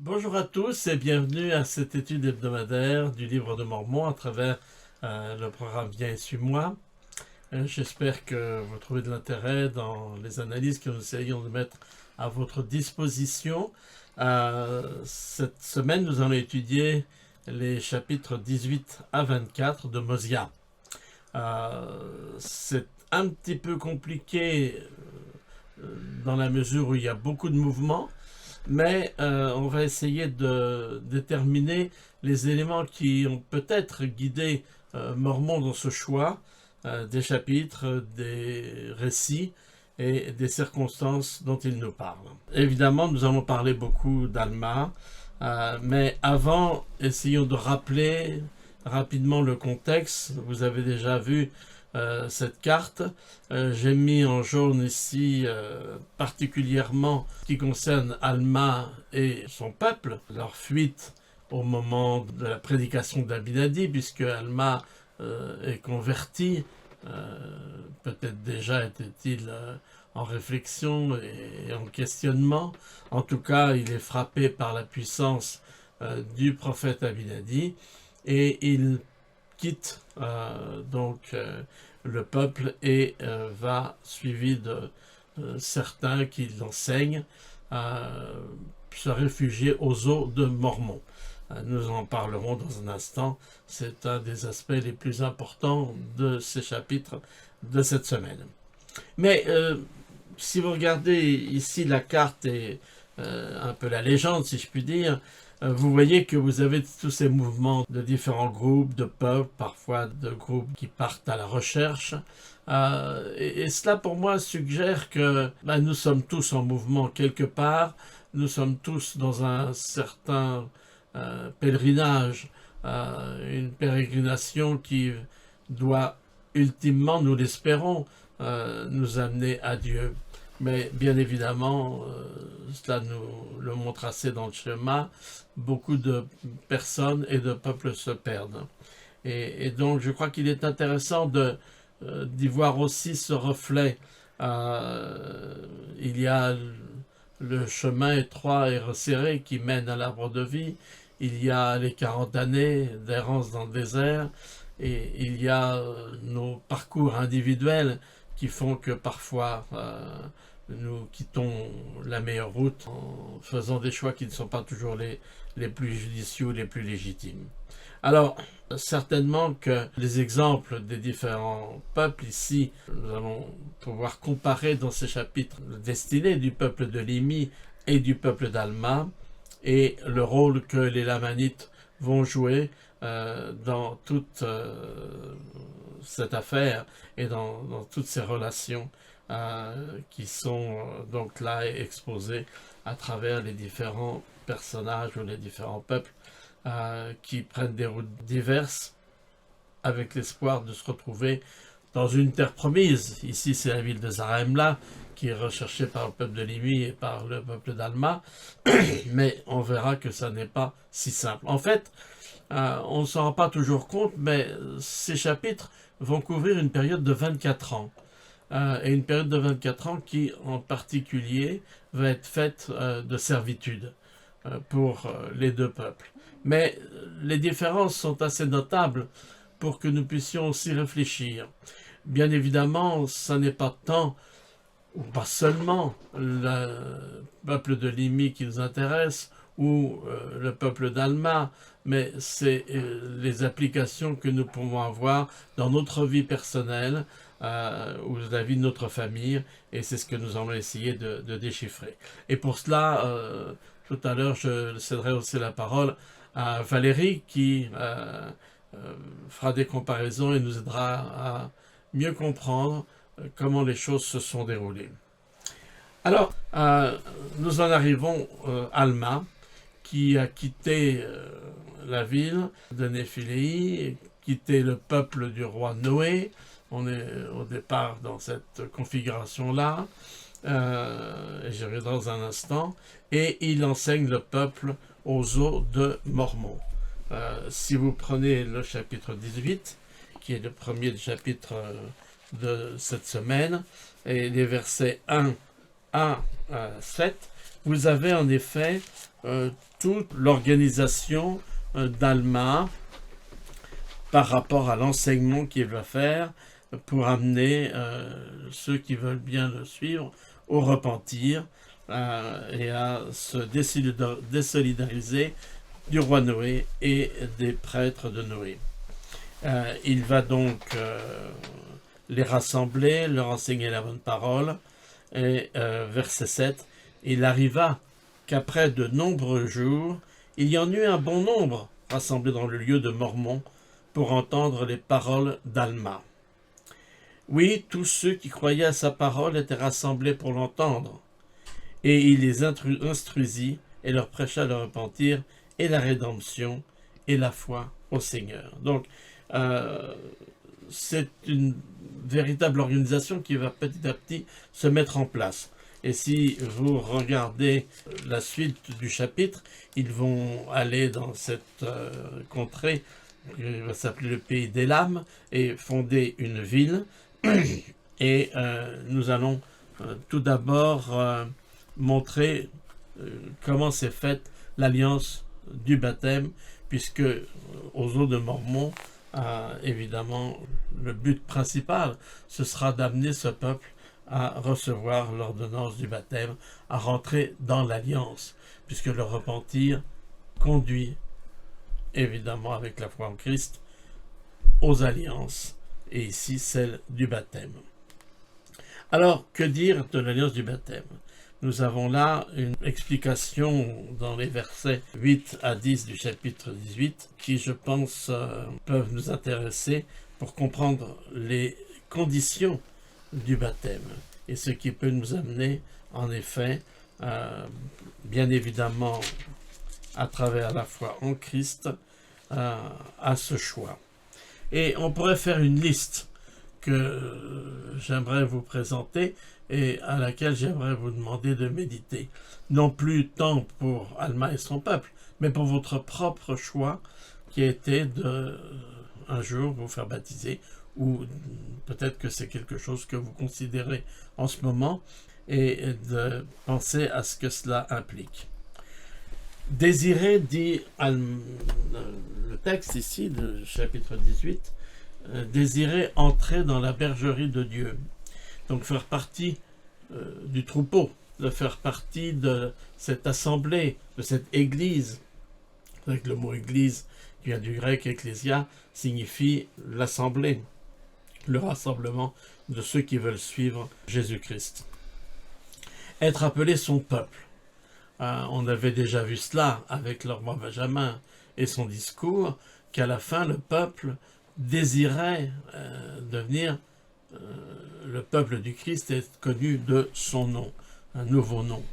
Bonjour à tous et bienvenue à cette étude hebdomadaire du livre de Mormon à travers le programme Viens et suis-moi. J'espère que vous trouvez de l'intérêt dans les analyses que nous essayons de mettre à votre disposition. Cette semaine, nous allons étudier les chapitres 18 à 24 de Mosiah. C'est un petit peu compliqué dans la mesure où il y a beaucoup de mouvements, mais on va essayer de déterminer les éléments qui ont peut-être guidé Mormon dans ce choix des chapitres, des récits et des circonstances dont il nous parle. Évidemment, nous allons parler beaucoup d'Alma, mais avant, essayons de rappeler rapidement le contexte. Vous avez déjà vu cette carte. J'ai mis en jaune ici particulièrement ce qui concerne Alma et son peuple, leur fuite au moment de la prédication d'Abinadi, puisque Alma est converti. Peut-être déjà était-il en réflexion et en questionnement. En tout cas, il est frappé par la puissance du prophète Abinadi et il quitte le peuple et va suivi de certains qui l'enseignent se réfugier aux eaux de Mormon. Nous en parlerons dans un instant. C'est un des aspects les plus importants de ces chapitres de cette semaine. Mais si vous regardez ici la carte et un peu la légende, si je puis dire, vous voyez que vous avez tous ces mouvements de différents groupes, de peuples, parfois de groupes qui partent à la recherche. Et cela, pour moi, suggère que nous sommes tous en mouvement quelque part. Nous sommes tous dans un certain pèlerinage, une pérégrination qui doit ultimement, nous l'espérons, nous amener à Dieu. Mais bien évidemment, cela nous le montre assez dans le schéma, beaucoup de personnes et de peuples se perdent. Et donc je crois qu'il est intéressant d'y voir aussi ce reflet. Il y a le chemin étroit et resserré qui mène à l'arbre de vie, il y a les 40 années d'errance dans le désert, et il y a nos parcours individuels qui font que parfois nous quittons la meilleure route en faisant des choix qui ne sont pas toujours les plus judicieux, les plus légitimes. Alors, certainement que les exemples des différents peuples ici, nous allons pouvoir comparer dans ces chapitres la destinée du peuple de Limi et du peuple d'Alma et le rôle que les Lamanites vont jouer dans toute cette affaire et dans toutes ces relations qui sont donc là exposées à travers les différents personnages ou les différents peuples qui prennent des routes diverses avec l'espoir de se retrouver dans une terre promise. Ici, c'est la ville de Zarahemla qui est recherchée par le peuple de Limi et par le peuple d'Alma, mais on verra que ça n'est pas si simple. En fait, on ne s'en rend pas toujours compte, mais ces chapitres vont couvrir une période de 24 ans. Et une période de 24 ans qui, en particulier, va être faite de servitude pour les deux peuples. Mais les différences sont assez notables pour que nous puissions aussi réfléchir. Bien évidemment, ça n'est pas tant, ou pas seulement, le peuple de Limi qui nous intéresse, ou le peuple d'Alma, mais c'est les applications que nous pouvons avoir dans notre vie personnelle, ou la vie de notre famille, et c'est ce que nous allons essayer de déchiffrer. Et pour cela, tout à l'heure, je céderai aussi la parole à Valérie qui fera des comparaisons et nous aidera à mieux comprendre comment les choses se sont déroulées. Alors, nous en arrivons à Alma, qui a quitté la ville de Néphiléi, quitté le peuple du roi Noé. On est au départ dans cette configuration-là, et j'y reviendrai dans un instant, et il enseigne le peuple aux eaux de Mormon. Si vous prenez le chapitre 18, qui est le premier chapitre de cette semaine, et les versets 1 à 7, vous avez en effet toute l'organisation d'Alma par rapport à l'enseignement qu'il va faire pour amener ceux qui veulent bien le suivre au repentir et à se désolidariser du roi Noé et des prêtres de Noé. Il va donc les rassembler, leur enseigner la bonne parole. Et verset 7, il arriva qu'après de nombreux jours, il y en eut un bon nombre rassemblés dans le lieu de Mormon pour entendre les paroles d'Alma. Oui, tous ceux qui croyaient à sa parole étaient rassemblés pour l'entendre. Et il les instruisit et leur prêcha le repentir et la rédemption et la foi au Seigneur. Donc, c'est une véritable organisation qui va petit à petit se mettre en place. Et si vous regardez la suite du chapitre, ils vont aller dans cette contrée qui va s'appeler le pays d'Élam et fonder une ville. Et nous allons tout d'abord montrer comment s'est faite l'alliance du baptême, puisque aux eaux de Mormon, évidemment, le but principal, ce sera d'amener ce peuple à recevoir l'ordonnance du baptême, à rentrer dans l'alliance, puisque le repentir conduit, évidemment, avec la foi en Christ, aux alliances, et ici celle du baptême. Alors, que dire de l'alliance du baptême? Nous avons là une explication dans les versets 8 à 10 du chapitre 18 qui, je pense, peuvent nous intéresser pour comprendre les conditions du baptême et ce qui peut nous amener, en effet, bien évidemment, à travers la foi en Christ, à ce choix. Et on pourrait faire une liste que j'aimerais vous présenter et à laquelle j'aimerais vous demander de méditer. Non plus tant pour Alma et son peuple, mais pour votre propre choix qui a été de un jour vous faire baptiser, ou peut-être que c'est quelque chose que vous considérez en ce moment, et de penser à ce que cela implique. Désirer, dit le texte ici, du chapitre 18, désirer entrer dans la bergerie de Dieu. Donc faire partie du troupeau, de faire partie de cette assemblée, de cette église. Avec le mot église, qui vient du grec ecclésia, signifie l'assemblée, le rassemblement de ceux qui veulent suivre Jésus-Christ. Être appelé son peuple. On avait déjà vu cela avec le roi Benjamin et son discours, qu'à la fin, le peuple désirait devenir le peuple du Christ et être connu de son nom, un nouveau nom.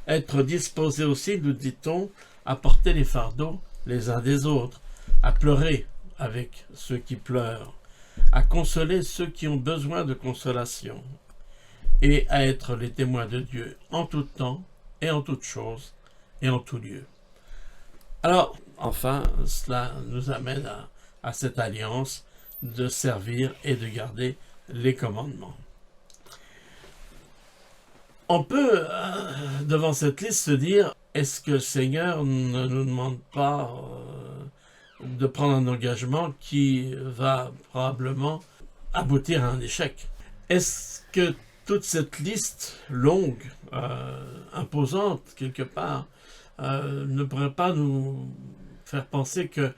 Être disposé aussi, nous dit-on, à porter les fardeaux les uns des autres, à pleurer avec ceux qui pleurent, à consoler ceux qui ont besoin de consolation, et à être les témoins de Dieu en tout temps et en toutes choses et en tout lieu. Alors, enfin, cela nous amène à cette alliance de servir et de garder les commandements. On peut, devant cette liste, se dire, est-ce que le Seigneur ne nous demande pas de prendre un engagement qui va probablement aboutir à un échec? Est-ce que toute cette liste longue, imposante quelque part, ne pourrait pas nous faire penser que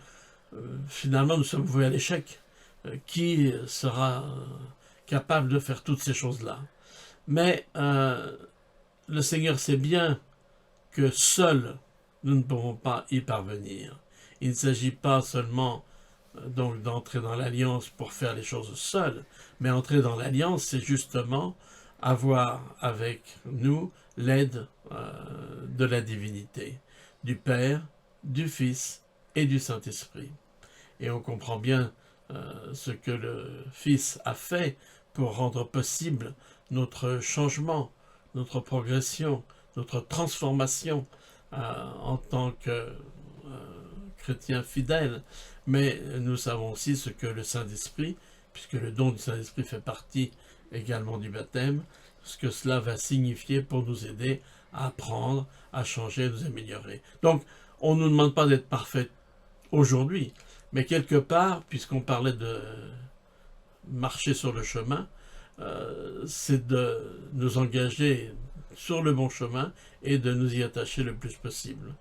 finalement nous sommes voués à l'échec? Qui sera capable de faire toutes ces choses-là? Mais le Seigneur sait bien que seuls nous ne pourrons pas y parvenir. Il ne s'agit pas seulement donc d'entrer dans l'alliance pour faire les choses seuls, mais entrer dans l'alliance, c'est justement avoir avec nous l'aide de la divinité, du Père, du Fils et du Saint-Esprit. Et on comprend bien ce que le Fils a fait pour rendre possible notre changement, notre progression, notre transformation en tant que chrétien fidèle. Mais nous savons aussi ce que le Saint-Esprit, puisque le don du Saint-Esprit fait partie également du baptême, ce que cela va signifier pour nous aider à apprendre, à changer, à nous améliorer. Donc, on ne nous demande pas d'être parfait aujourd'hui, mais quelque part, puisqu'on parlait de marcher sur le chemin, c'est de nous engager sur le bon chemin et de nous y attacher le plus possible.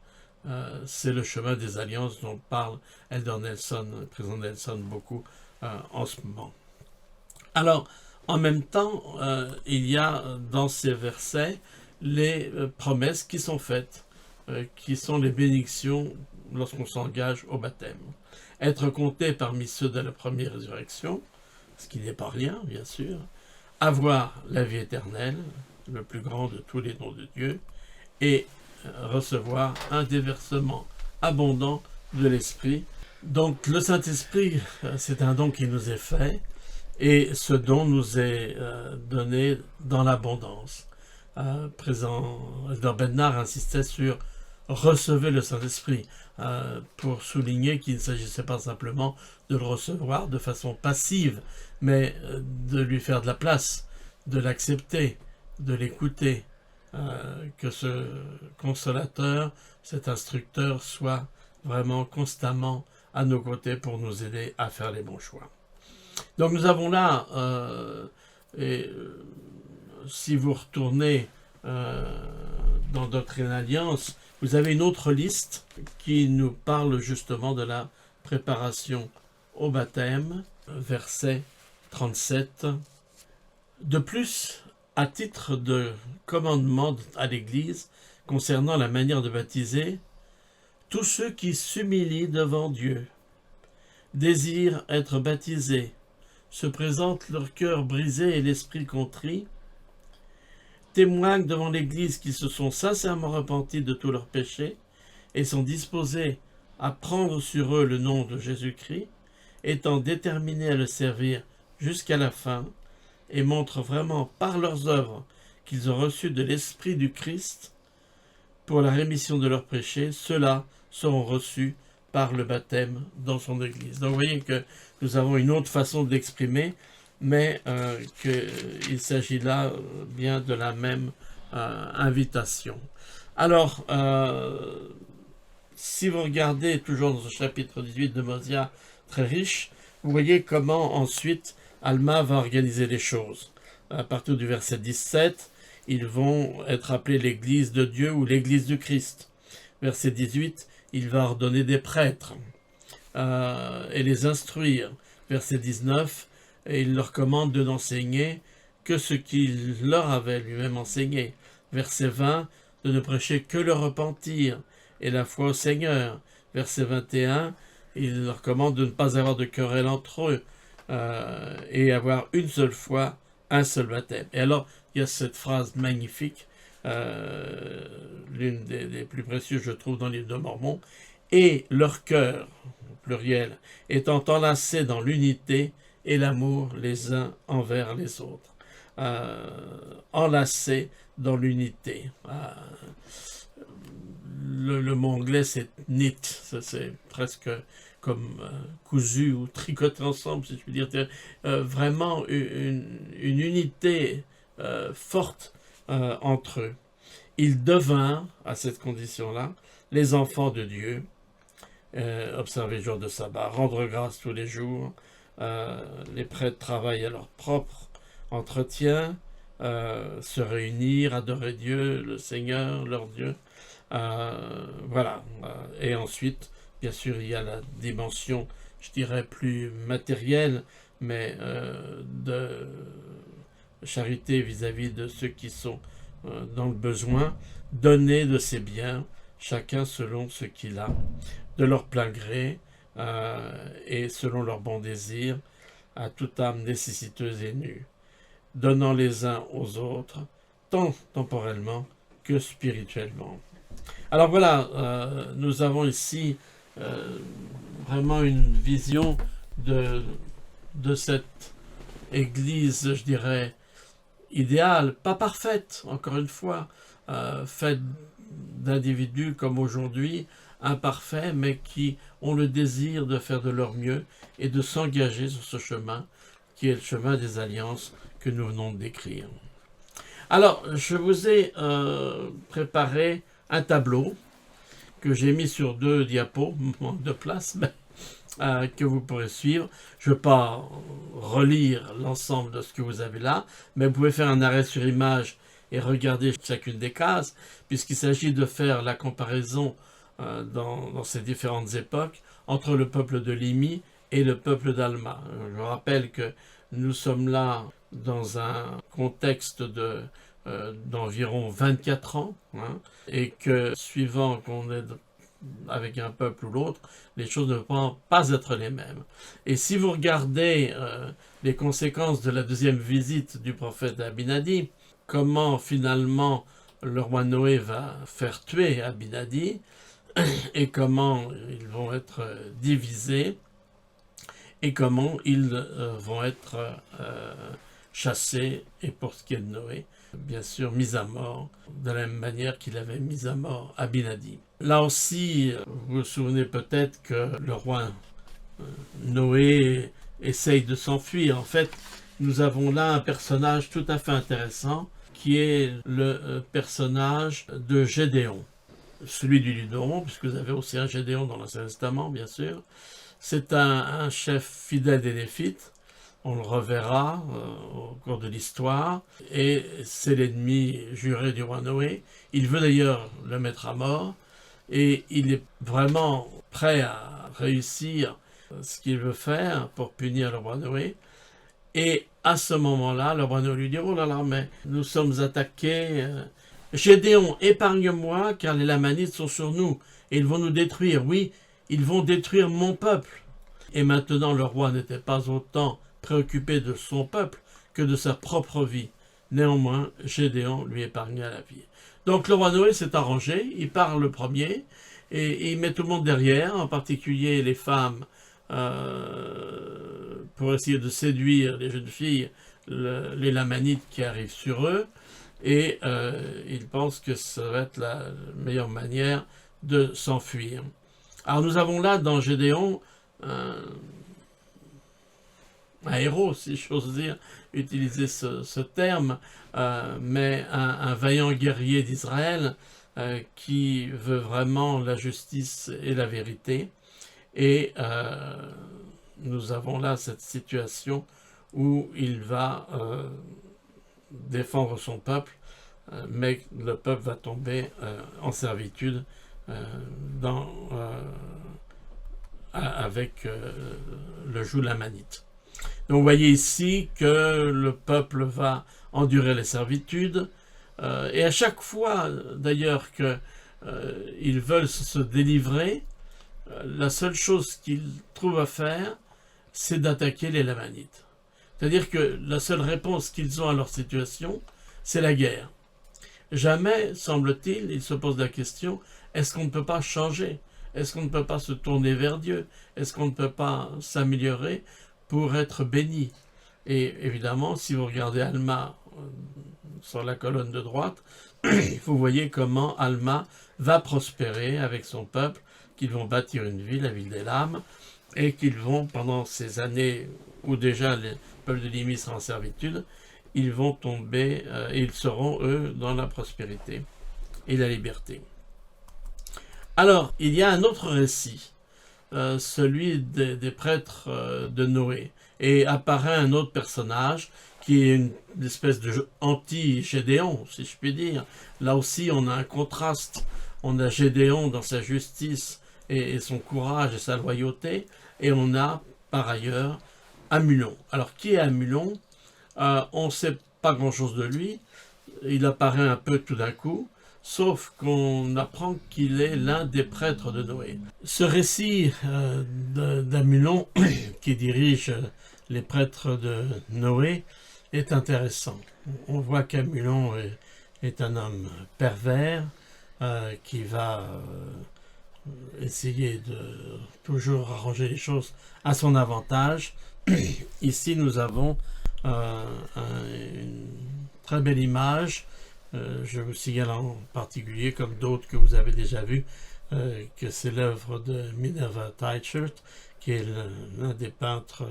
C'est le chemin des alliances dont parle Elder Nelson, le président Nelson, beaucoup en ce moment. Alors, en même temps, il y a dans ces versets les promesses qui sont faites, qui sont les bénédictions lorsqu'on s'engage au baptême. Être compté parmi ceux de la première résurrection, ce qui n'est pas rien, bien sûr. Avoir la vie éternelle, le plus grand de tous les dons de Dieu, et recevoir un déversement abondant de l'Esprit. Donc le Saint-Esprit, c'est un don qui nous est fait, et ce don nous est donné dans l'abondance. Présent, Bernard insistait sur recevez le Saint-Esprit, pour souligner qu'il ne s'agissait pas simplement de le recevoir de façon passive, mais de lui faire de la place, de l'accepter, de l'écouter, que ce consolateur, cet instructeur soit vraiment constamment à nos côtés pour nous aider à faire les bons choix. Donc nous avons là, si vous retournez dans Doctrine et Alliance, vous avez une autre liste qui nous parle justement de la préparation au baptême, verset 37. De plus, à titre de commandement à l'Église concernant la manière de baptiser, tous ceux qui s'humilient devant Dieu, désirent être baptisés, se présentent leur cœur brisé et l'esprit contrit, témoignent devant l'Église qu'ils se sont sincèrement repentis de tous leurs péchés et sont disposés à prendre sur eux le nom de Jésus-Christ, étant déterminés à le servir jusqu'à la fin, et montrent vraiment par leurs œuvres qu'ils ont reçu de l'Esprit du Christ pour la rémission de leurs péchés, ceux-là seront reçus par le baptême dans son Église. Donc vous voyez que nous avons une autre façon d'exprimer, mais qu'il s'agit là bien de la même invitation. Alors, si vous regardez toujours dans ce chapitre 18 de Mosia, très riche, vous voyez comment ensuite Alma va organiser les choses. À partir du verset 17, ils vont être appelés l'Église de Dieu ou l'Église du Christ. Verset 18, il va ordonner des prêtres et les instruire. Verset 19, et il leur commande de n'enseigner que ce qu'il leur avait lui-même enseigné. Verset 20, de ne prêcher que le repentir et la foi au Seigneur. Verset 21, il leur commande de ne pas avoir de querelle entre eux et avoir une seule foi, un seul baptême. Et alors, il y a cette phrase magnifique, l'une des plus précieuses, je trouve, dans le livre de Mormon, et leur cœur, au pluriel, étant enlacés dans l'unité et l'amour les uns envers les autres. Enlacés dans l'unité. Le mot anglais, c'est knit, c'est presque comme cousu ou tricoté ensemble, si je puis dire. Vraiment une unité forte entre eux. Ils devinrent, à cette condition-là, les enfants de Dieu, observer le jour de sabbat, rendre grâce tous les jours. Les prêtres travaillent à leur propre entretien, se réunir, adorer Dieu, le Seigneur, leur Dieu. Voilà. Et ensuite, bien sûr, il y a la dimension, je dirais, plus matérielle, mais de charité vis-à-vis de ceux qui sont dans le besoin, donner de ses biens, chacun selon ce qu'il a, de leur plein gré et selon leur bon désir, à toute âme nécessiteuse et nue, donnant les uns aux autres, tant temporellement que spirituellement. Alors voilà, nous avons ici vraiment une vision de cette Église, je dirais, idéale, pas parfaite, encore une fois, faite d'individus comme aujourd'hui, imparfaits, mais qui ont le désir de faire de leur mieux et de s'engager sur ce chemin, qui est le chemin des alliances que nous venons de décrire. Alors, je vous ai préparé un tableau que j'ai mis sur 2 diapos, manque de place, mais que vous pourrez suivre. Je ne vais pas relire l'ensemble de ce que vous avez là, mais vous pouvez faire un arrêt sur image et regarder chacune des cases, puisqu'il s'agit de faire la comparaison dans ces différentes époques entre le peuple de Limi et le peuple d'Alma. Je vous rappelle que nous sommes là dans un contexte d'environ 24 ans, hein, et que suivant qu'on est avec un peuple ou l'autre, les choses ne vont pas être les mêmes. Et si vous regardez les conséquences de la deuxième visite du prophète Abinadi, comment finalement le roi Noé va faire tuer Abinadi, et comment ils vont être divisés, et comment ils vont être chassés, et pour ce qui est de Noé, bien sûr mis à mort, de la même manière qu'il avait mis à mort Abinadi. Là aussi, vous vous souvenez peut-être que le roi Noé essaye de s'enfuir. En fait, nous avons là un personnage tout à fait intéressant, qui est le personnage de Gédéon. Celui du Ludoron, puisque vous avez aussi un Gédéon dans l'Ancien Testament, bien sûr. C'est un chef fidèle des Néphites, on le reverra au cours de l'histoire, et c'est l'ennemi juré du roi Noé. Il veut d'ailleurs le mettre à mort, et il est vraiment prêt à réussir ce qu'il veut faire pour punir le roi Noé. Et à ce moment-là, le roi Noé lui dit « Oh là là, mais nous sommes attaqués. Gédéon, épargne-moi, car les Lamanites sont sur nous, et ils vont nous détruire. Oui, ils vont détruire mon peuple. » Et maintenant, le roi n'était pas autant préoccupé de son peuple que de sa propre vie. Néanmoins, Gédéon lui épargna la vie. Donc le roi Noé s'est arrangé, il part le premier, et il met tout le monde derrière, en particulier les femmes, pour essayer de séduire les jeunes filles, les Lamanites qui arrivent sur eux, et il pense que ça va être la meilleure manière de s'enfuir. Alors nous avons là dans Gédéon un héros, si j'ose dire, utiliser ce terme, mais un vaillant guerrier d'Israël qui veut vraiment la justice et la vérité. Et nous avons là cette situation où il va défendre son peuple, mais le peuple va tomber en servitude avec le joug lamanite. Donc vous voyez ici que le peuple va endurer les servitudes, et à chaque fois d'ailleurs qu'ils veulent se délivrer, la seule chose qu'ils trouvent à faire, c'est d'attaquer les Lamanites. C'est-à-dire que la seule réponse qu'ils ont à leur situation, c'est la guerre. Jamais, semble-t-il, ils se posent la question, est-ce qu'on ne peut pas changer? Est-ce qu'on ne peut pas se tourner vers Dieu? Est-ce qu'on ne peut pas s'améliorer pour être béni? Et évidemment, si vous regardez Alma sur la colonne de droite, vous voyez comment Alma va prospérer avec son peuple, qu'ils vont bâtir une ville, la ville d'Élam, et qu'ils vont, pendant ces années où déjà le peuple de Limi sera en servitude, ils vont tomber, et ils seront, eux, dans la prospérité et la liberté. Alors, il y a un autre récit, celui des prêtres de Noé, et apparaît un autre personnage qui est une espèce de anti-Gédéon, si je puis dire. Là aussi, on a un contraste. On a Gédéon dans sa justice et son courage et sa loyauté, et on a par ailleurs Amulon. Alors, qui est Amulon? On ne sait pas grand-chose de lui. Il apparaît un peu tout d'un coup, sauf qu'on apprend qu'il est l'un des prêtres de Noé. Ce récit d'Amulon, qui dirige les prêtres de Noé, est intéressant. On voit qu'Amulon est un homme pervers qui va essayer de toujours arranger les choses à son avantage. Ici, nous avons une très belle image. Je vous signale en particulier, comme d'autres que vous avez déjà vues, que c'est l'œuvre de Minerva Teichert, qui est l'un des peintres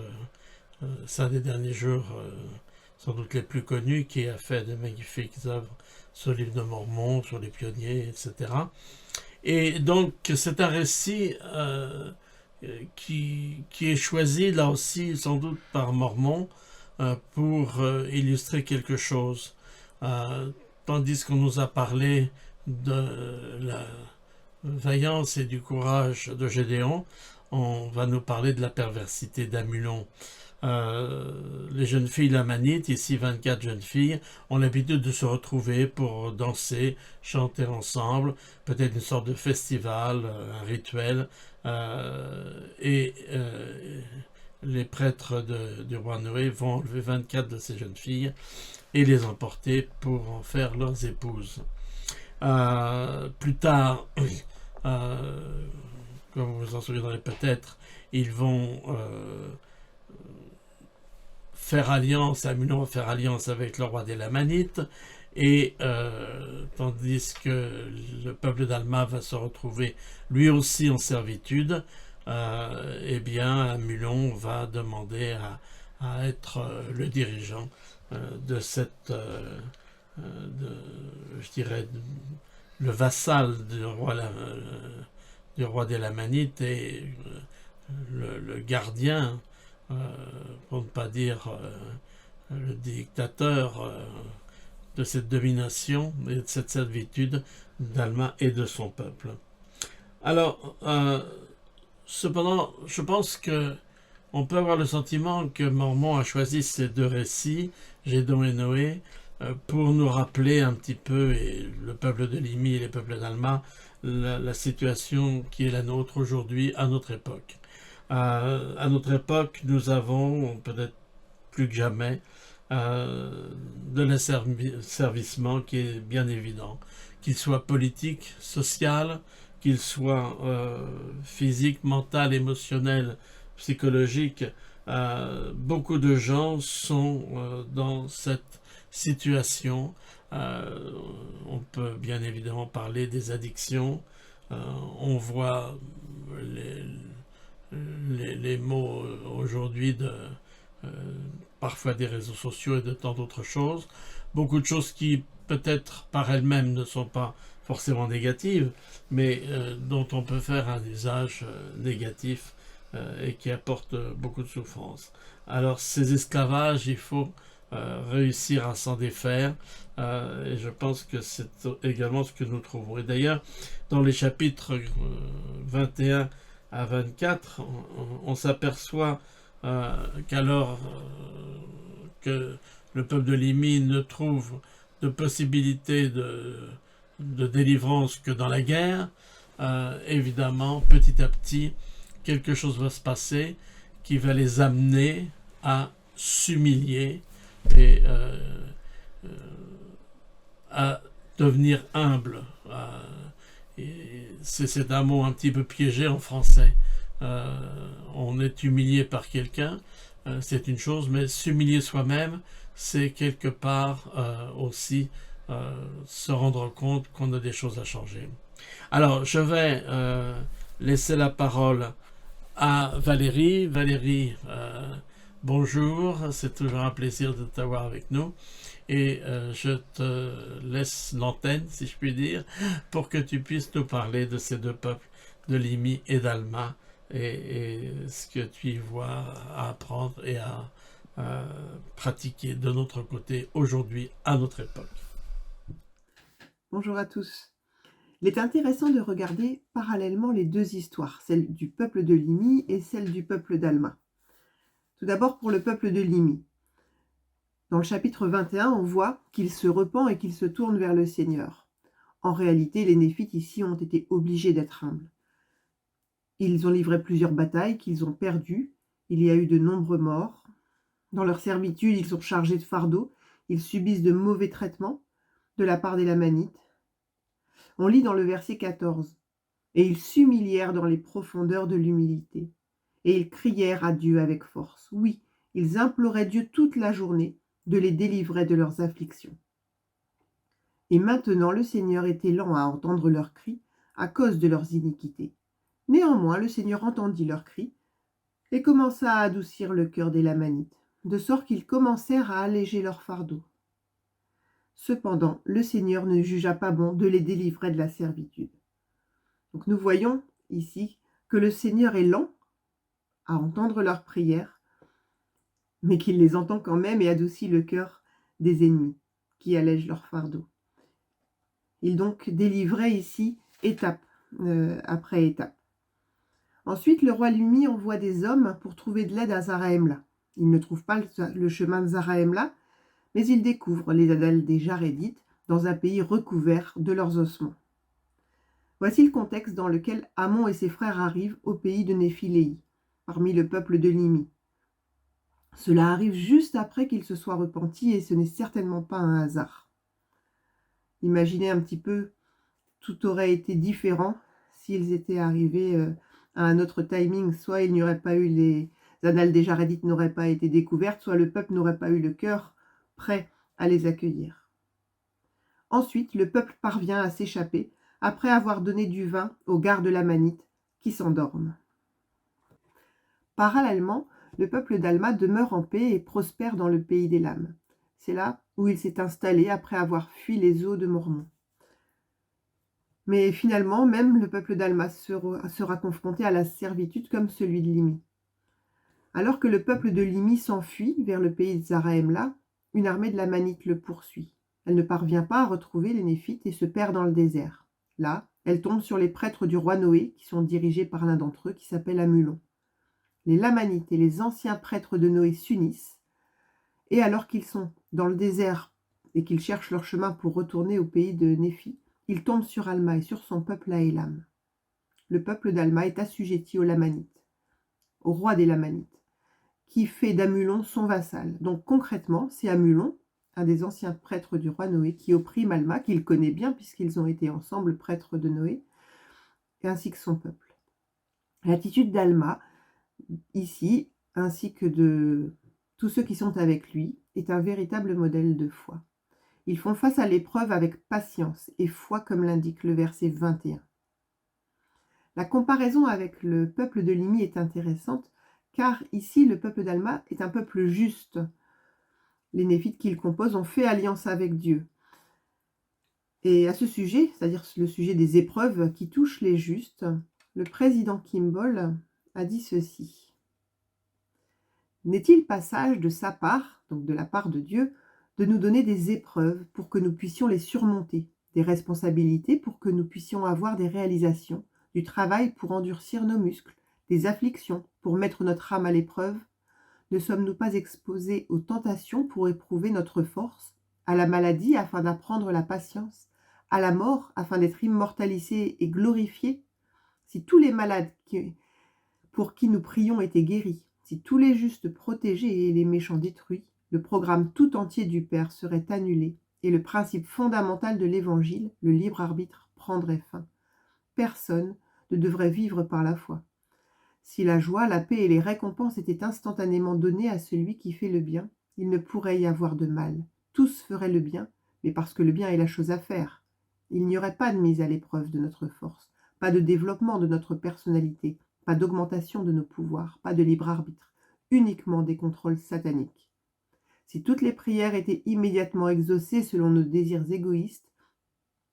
saints des derniers jours sans doute les plus connus, qui a fait de magnifiques œuvres sur le livre de Mormon, sur les pionniers, etc. Et donc, c'est un récit qui est choisi, là aussi, sans doute par Mormon, pour illustrer quelque chose. Euh, Tandis qu'on nous a parlé de la vaillance et du courage de Gédéon, on va nous parler de la perversité d'Amulon. Les jeunes filles lamanites, ici 24 jeunes filles, ont l'habitude de se retrouver pour danser, chanter ensemble, peut-être une sorte de festival, un rituel, et les prêtres du roi Noé vont enlever 24 de ces jeunes filles et les emporter pour en faire leurs épouses. Plus tard, comme vous vous en souviendrez peut-être, ils vont faire alliance, Amulon va faire alliance avec le roi des Lamanites, et tandis que le peuple d'Alma va se retrouver lui aussi en servitude, eh bien Amulon va demander à être le dirigeant de cette, je dirais, le vassal du roi des Lamanites et le gardien, pour ne pas dire le dictateur de cette domination et de cette servitude d'Alma et de son peuple. Alors, cependant, je pense que on peut avoir le sentiment que Mormon a choisi ces deux récits, Gédéon et Noé, pour nous rappeler un petit peu, et le peuple de Limi et les peuples d'Alma, la situation qui est la nôtre aujourd'hui, à notre époque. À notre époque, nous avons, peut-être plus que jamais, de l'asservissement qui est bien évident, qu'il soit politique, social, qu'il soit physique, mental, émotionnel, psychologique. Beaucoup de gens sont dans cette situation. On peut bien évidemment parler des addictions. On voit les mots aujourd'hui parfois des réseaux sociaux et de tant d'autres choses. Beaucoup de choses qui peut-être par elles-mêmes ne sont pas forcément négatives, mais dont on peut faire un usage négatif et qui apporte beaucoup de souffrance. Alors ces esclavages, il faut réussir à s'en défaire, et je pense que c'est également ce que nous trouvons. Et d'ailleurs, dans les chapitres 21 à 24, on s'aperçoit qu'alors que le peuple de Limi ne trouve de possibilité de délivrance que dans la guerre, évidemment, petit à petit, quelque chose va se passer qui va les amener à s'humilier et à devenir humbles. C'est un mot un petit peu piégé en français. On est humilié par quelqu'un, c'est une chose, mais s'humilier soi-même, c'est quelque part aussi se rendre compte qu'on a des choses à changer. Alors, je vais laisser la parole à Valérie. Valérie, bonjour, c'est toujours un plaisir de t'avoir avec nous. Et je te laisse l'antenne, si je puis dire, pour que tu puisses nous parler de ces deux peuples, de Limi et d'Alma, et ce que tu y vois à apprendre et à pratiquer de notre côté aujourd'hui, à notre époque. Bonjour à tous. Il est intéressant de regarder parallèlement les deux histoires, celle du peuple de Limi et celle du peuple d'Alma. Tout d'abord pour le peuple de Limi. Dans le chapitre 21, on voit qu'il se repent et qu'il se tourne vers le Seigneur. En réalité, les Néphites ici ont été obligés d'être humbles. Ils ont livré plusieurs batailles qu'ils ont perdues. Il y a eu de nombreux morts. Dans leur servitude, ils sont chargés de fardeaux. Ils subissent de mauvais traitements de la part des Lamanites. On lit dans le verset 14. « Et ils s'humilièrent dans les profondeurs de l'humilité. Et ils crièrent à Dieu avec force. Oui, ils imploraient Dieu toute la journée de les délivrer de leurs afflictions. Et maintenant le Seigneur était lent à entendre leurs cris à cause de leurs iniquités. Néanmoins, le Seigneur entendit leurs cris et commença à adoucir le cœur des Lamanites. de sorte qu'ils commencèrent à alléger leur fardeau. Cependant, le Seigneur ne jugea pas bon de les délivrer de la servitude. Donc nous voyons ici que le Seigneur est lent à entendre leurs prières, mais qu'il les entend quand même et adoucit le cœur des ennemis, qui allègent leur fardeau. Il donc délivrait ici étape après étape. Ensuite, le roi Lumi envoie des hommes pour trouver de l'aide à Zarahemla. Il ne trouve pas le chemin de Zarahemla, mais il découvre les Adal des Jarédites dans un pays recouvert de leurs ossements. Voici le contexte dans lequel Amon et ses frères arrivent au pays de Néphiléi, parmi le peuple de Limi. Cela arrive juste après qu'ils se soient repentis et ce n'est certainement pas un hasard. Imaginez un petit peu, tout aurait été différent s'ils étaient arrivés à un autre timing. Soit il n'y aurait pas eu les annales des Jarédites n'auraient pas été découvertes, soit le peuple n'aurait pas eu le cœur prêt à les accueillir. Ensuite, le peuple parvient à s'échapper après avoir donné du vin aux gardes lamanites qui s'endorment. Parallèlement, le peuple d'Alma demeure en paix et prospère dans le pays des lames. C'est là où il s'est installé après avoir fui les eaux de Mormon. Mais finalement, même le peuple d'Alma sera confronté à la servitude comme celui de Limi. Alors que le peuple de Limi s'enfuit vers le pays de Zarahemla, une armée de Lamanites le poursuit. Elle ne parvient pas à retrouver les Néphites et se perd dans le désert. Là, elle tombe sur les prêtres du roi Noé, qui sont dirigés par l'un d'entre eux, qui s'appelle Amulon. Les Lamanites et les anciens prêtres de Noé s'unissent, et alors qu'ils sont dans le désert et qu'ils cherchent leur chemin pour retourner au pays de Néphi, ils tombent sur Alma et sur son peuple à Élam. Le peuple d'Alma est assujetti aux Lamanites, au roi des Lamanites, qui fait d'Amulon son vassal. Donc concrètement, c'est Amulon, un des anciens prêtres du roi Noé, qui opprime Alma, qu'il connaît bien puisqu'ils ont été ensemble prêtres de Noé, ainsi que son peuple. L'attitude d'Alma, ici, ainsi que de tous ceux qui sont avec lui, est un véritable modèle de foi. Ils font face à l'épreuve avec patience et foi, comme l'indique le verset 21. La comparaison avec le peuple de Limi est intéressante, car ici, le peuple d'Alma est un peuple juste. Les Néphites qu'il compose ont fait alliance avec Dieu. Et à ce sujet, c'est-à-dire le sujet des épreuves qui touchent les justes, le président Kimball a dit ceci. N'est-il pas sage de sa part, donc de la part de Dieu, de nous donner des épreuves pour que nous puissions les surmonter, des responsabilités pour que nous puissions avoir des réalisations, du travail pour endurcir nos muscles, des afflictions pour mettre notre âme à l'épreuve? Ne sommes-nous pas exposés aux tentations pour éprouver notre force, à la maladie afin d'apprendre la patience, à la mort afin d'être immortalisés et glorifiés? Si tous les malades pour qui nous prions étaient guéris, si tous les justes protégés et les méchants détruits, le programme tout entier du Père serait annulé et le principe fondamental de l'Évangile, le libre arbitre, prendrait fin. Personne ne devrait vivre par la foi. Si la joie, la paix et les récompenses étaient instantanément données à celui qui fait le bien, il ne pourrait y avoir de mal. Tous feraient le bien, mais parce que le bien est la chose à faire. Il n'y aurait pas de mise à l'épreuve de notre force, pas de développement de notre personnalité, pas d'augmentation de nos pouvoirs, pas de libre arbitre, uniquement des contrôles sataniques. Si toutes les prières étaient immédiatement exaucées selon nos désirs égoïstes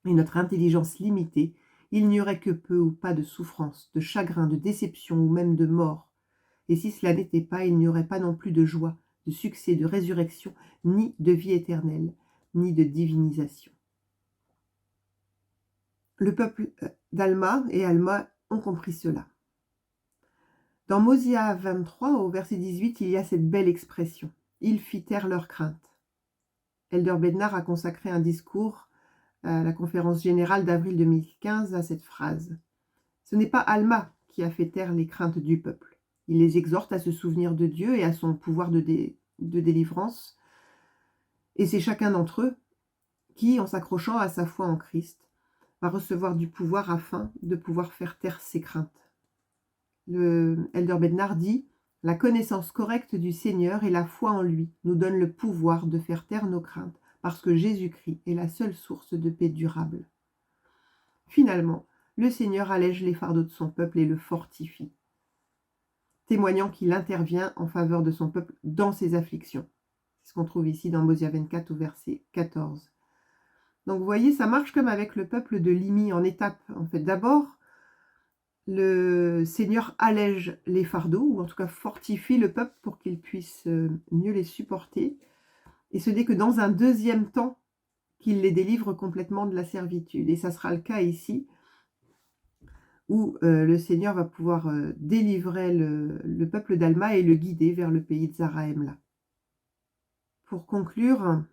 et notre intelligence limitée, il n'y aurait que peu ou pas de souffrance, de chagrin, de déception ou même de mort. Et si cela n'était pas, il n'y aurait pas non plus de joie, de succès, de résurrection, ni de vie éternelle, ni de divinisation. Le peuple d'Alma et Alma ont compris cela. Dans Mosia 23, au verset 18, il y a cette belle expression. Ils fit taire leur crainte. Elder Bednar a consacré un discours à la conférence générale d'avril 2015 à cette phrase. Ce n'est pas Alma qui a fait taire les craintes du peuple. Il les exhorte à se souvenir de Dieu et à son pouvoir de délivrance. Et c'est chacun d'entre eux qui, en s'accrochant à sa foi en Christ, va recevoir du pouvoir afin de pouvoir faire taire ses craintes. Le Elder Bednar dit « La connaissance correcte du Seigneur et la foi en lui nous donnent le pouvoir de faire taire nos craintes, parce que Jésus-Christ est la seule source de paix durable. » Finalement, le Seigneur allège les fardeaux de son peuple et le fortifie. témoignant qu'il intervient en faveur de son peuple dans ses afflictions. C'est ce qu'on trouve ici dans Mosia 24 au verset 14. Donc vous voyez, ça marche comme avec le peuple de Limi en étapes. En fait, d'abord, le Seigneur allège les fardeaux, ou en tout cas fortifie le peuple pour qu'il puisse mieux les supporter. Et ce n'est que dans un deuxième temps qu'il les délivre complètement de la servitude. Et ça sera le cas ici, où le Seigneur va pouvoir délivrer le peuple d'Alma et le guider vers le pays de Zaraëmla. Pour conclure,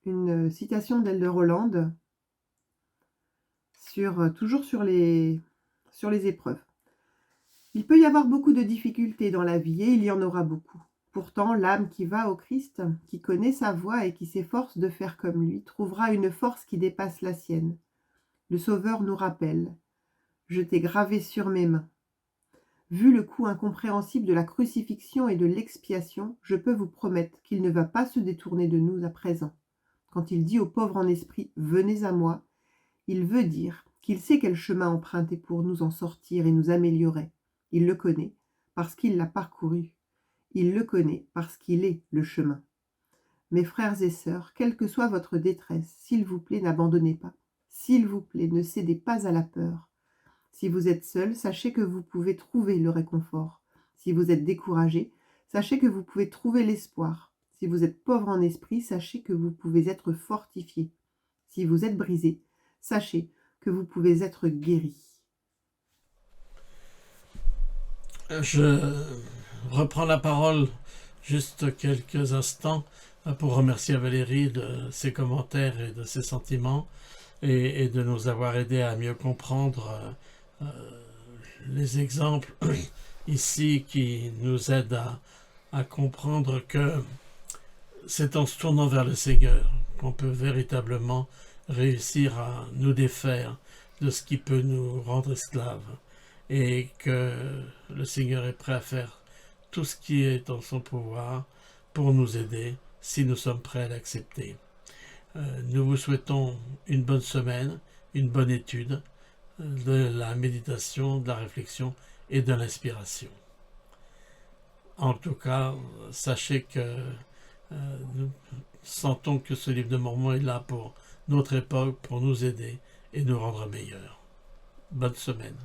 une citation d'Elder Holland, toujours sur les épreuves. Il peut y avoir beaucoup de difficultés dans la vie, et il y en aura beaucoup. Pourtant, l'âme qui va au Christ, qui connaît sa voie et qui s'efforce de faire comme lui, trouvera une force qui dépasse la sienne. Le Sauveur nous rappelle « Je t'ai gravé sur mes mains ». Vu le coût incompréhensible de la crucifixion et de l'expiation, je peux vous promettre qu'il ne va pas se détourner de nous à présent. Quand il dit aux pauvres en esprit « Venez à moi », il veut dire qu'il sait quel chemin emprunter pour nous en sortir et nous améliorer. Il le connaît parce qu'il l'a parcouru. Il le connaît parce qu'il est le chemin. Mes frères et sœurs, quelle que soit votre détresse, s'il vous plaît, n'abandonnez pas. S'il vous plaît, ne cédez pas à la peur. Si vous êtes seul, sachez que vous pouvez trouver le réconfort. Si vous êtes découragé, sachez que vous pouvez trouver l'espoir. Si vous êtes pauvre en esprit, sachez que vous pouvez être fortifié. Si vous êtes brisé, sachez que vous pouvez être guéri. Je reprends la parole juste quelques instants pour remercier Valérie de ses commentaires et de ses sentiments et de nous avoir aidé à mieux comprendre les exemples ici qui nous aident à comprendre que c'est en se tournant vers le Seigneur qu'on peut véritablement réussir à nous défaire de ce qui peut nous rendre esclaves, et que le Seigneur est prêt à faire tout ce qui est en son pouvoir pour nous aider si nous sommes prêts à l'accepter. Nous vous souhaitons une bonne semaine, une bonne étude de la méditation, de la réflexion et de l'inspiration. En tout cas, sachez que nous sentons que ce livre de Mormon est là pour notre époque, pour nous aider et nous rendre meilleurs. Bonne semaine.